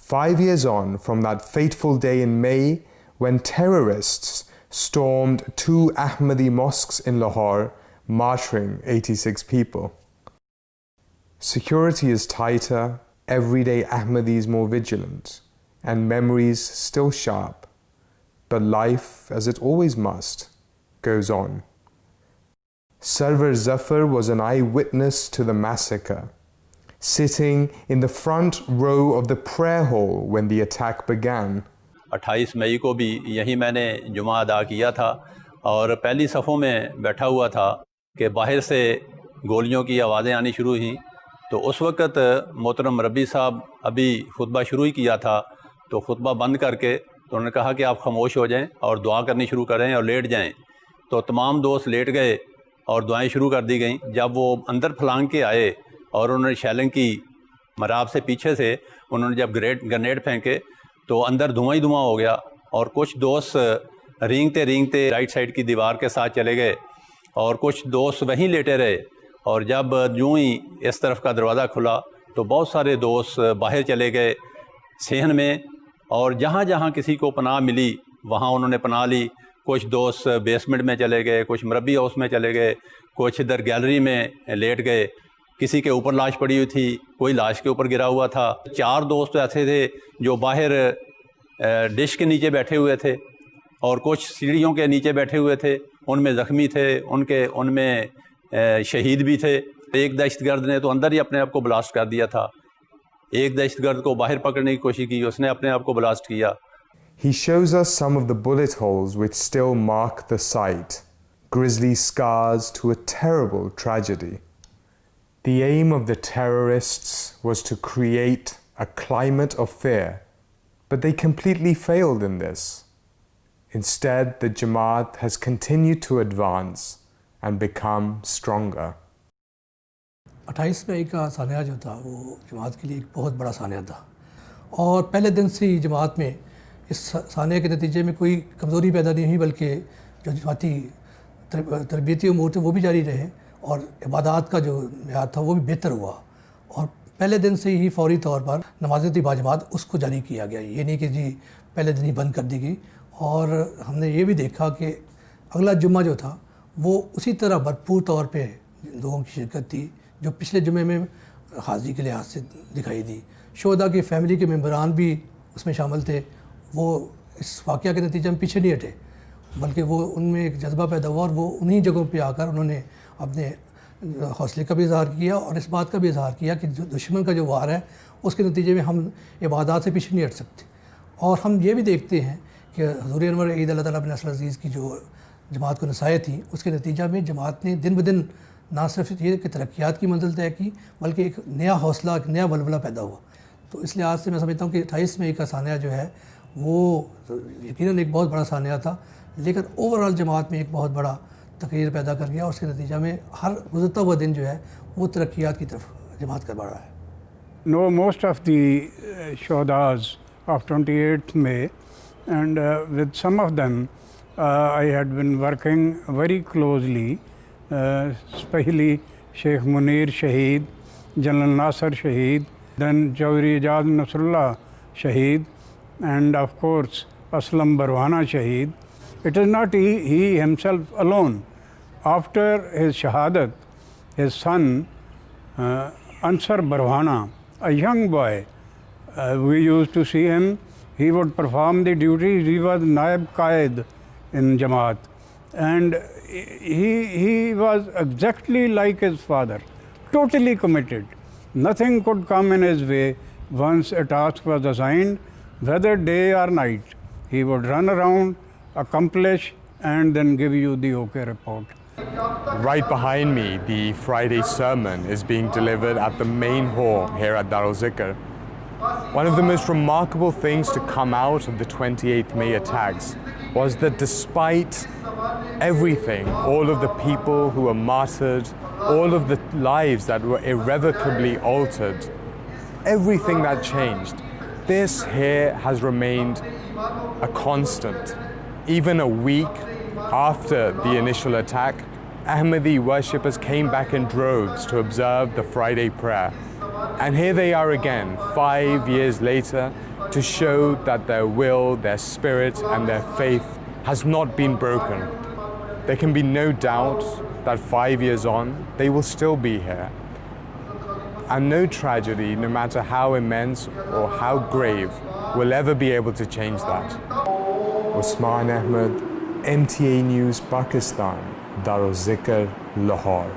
5 years on from that fateful day in May when terrorists stormed 2 Ahmadi mosques in Lahore, martyring 86 people. Security is tighter, everyday Ahmadis more vigilant, and memories still sharp, but life, as it always must, goes on. Sarwar Zafar was an eyewitness to the massacre, sitting in the front row of the prayer hall when the attack began. 28 मई को भी यहीं मैंने जुमा अदा किया था और पहली सफ़ों में बैठा हुआ था कि बाहर से गोलियों की आवाज़ें आनी शुरू हुई। तो उस वक़्त मोहतरम रब्बी साहब अभी खुतबा शुरू ही किया था, तो खुतबा बंद करके तो उन्होंने कहा कि आप खामोश हो जाएं और दुआ करनी शुरू करें और लेट जाएं। तो तमाम दोस्त लेट गए और दुआएं शुरू कर दी गईं। जब वो अंदर फलांग के आए और उन्होंने शैलिंग की मराब से पीछे से उन्होंने जब ग्रेनेड फेंके तो अंदर धुआं ही धुआं हो गया और कुछ दोस्त रेंगते रेंगते राइट साइड की दीवार के साथ चले गए और कुछ दोस्त वहीं लेटे रहे। और जब यूँ ही इस तरफ का दरवाज़ा खुला तो बहुत सारे दोस्त बाहर चले गए सेहन में, और जहाँ जहाँ किसी को पनाह मिली वहाँ उन्होंने पनाह ली। कुछ दोस्त बेसमेंट में चले गए, कुछ मरबी हाउस में चले गए, कुछ इधर गैलरी में लेट गए। किसी के ऊपर लाश पड़ी हुई थी, कोई लाश के ऊपर गिरा हुआ था। 4 दोस्त ऐसे थे जो बाहर डिश के नीचे बैठे हुए थे और कुछ सीढ़ियों के नीचे बैठे हुए थे, उनमें ज़ख्मी थे, उनमें शहीद भी थे। एक दहशतगर्द ने तो अंदर ही अपने आप को ब्लास्ट कर दिया था। एक दहशतगर्द को बाहर पकड़ने की कोशिश की, उसने अपने आप को ब्लास्ट किया। He shows us some of the bullet holes which still mark the site, grisly scars to a terrible tragedy. The aim of the terrorists was to create a climate of fear, but they completely failed in this. Instead, the Jamaat has continued to advance and become stronger. 28 मई का सानिया जो था वो जमात के लिए एक बहुत बड़ा सानिया था, और पहले दिन से ही जमात में इस सानिया के नतीजे में कोई कमज़ोरी पैदा नहीं हुई, बल्कि जो जमाती तरबियती उमूर थे वो भी जारी रहे और इबादत का जो मियार था वो भी बेहतर हुआ। और पहले दिन से ही फौरी तौर पर नमाज़ बाजमात उसको जारी किया गया, ये नहीं कि जी पहले दिन ही बंद कर दी गई। और हमने ये भी देखा कि अगला जुम्मा जो था वो उसी तरह भरपूर तौर पे लोगों की शिरकत थी जो पिछले जुम्मे में हाज़िरी के लिहाज से दिखाई दी। शोहदा की फ़ैमिली के मेम्बरान भी उसमें शामिल थे। वो इस वाक़या के नतीजे में पीछे नहीं हटे, बल्कि वो उनमें एक जज्बा पैदा हुआ और वो उन्हीं जगहों पे आकर उन्होंने अपने हौसले का भी इज़हार किया और इस बात का भी इज़हार किया कि जो दुश्मन का जो वार है उसके नतीजे में हम इबादत से पीछे नहीं हट सकते। और हम ये भी देखते हैं कि हुज़ूर अनवर ईद अल्लाह ताला बिन नस्र अज़ीज़ की जो जमात को नसायत थी उसके नतीजा में जमात ने दिन ब दिन ना सिर्फ ये कि तरक्यात की मंजिल तय की, बल्कि एक नया हौसला, एक नया बलबला पैदा हुआ। तो इस लिहाज से मैं समझता हूँ कि 28 मई का सानिया जो है वो यकीनन एक बहुत बड़ा सानिया था, लेकिन ओवरऑल जमात में एक बहुत बड़ा तग़य्युर पैदा कर गया और उसके नतीजा में हर गुज़रता हुआ दिन जो है वो तरक्यात की तरफ जमात कर बढ़ रहा है। No, most of the shohadas of 28th May, and with some of them I had been working very closely, especially Sheikh Munir Shaheed, General Nasser Shaheed, then Chaudhry Ijaz Nasrullah Shaheed, and of course Aslam Barwana Shaheed. It is not he himself alone. After his shahadat, his son Ansar Barwana, a young boy, we used to see him. He would perform the duties. He was Naib Qaid in Jamaat, and he was exactly like his father, totally committed. Nothing could come in his way once a task was assigned, whether day or night. He would run around, accomplish, and then give you the okay report. Right behind me, the Friday sermon is being delivered at the main hall here at Darul Zikr. One of the most remarkable things to come out of the 28th May attacks was that despite everything, all of the people who were martyred, all of the lives that were irrevocably altered, everything that changed, this here has remained a constant. Even a week after the initial attack, Ahmadi worshippers came back in droves to observe the Friday prayer. And here they are again, 5 years later, to show that their will, their spirit, and their faith has not been broken. There can be no doubt that 5 years on, they will still be here. And no tragedy, no matter how immense or how grave, will ever be able to change that. Usman Ahmed, MTA News, Pakistan, Darul Zikr, Lahore.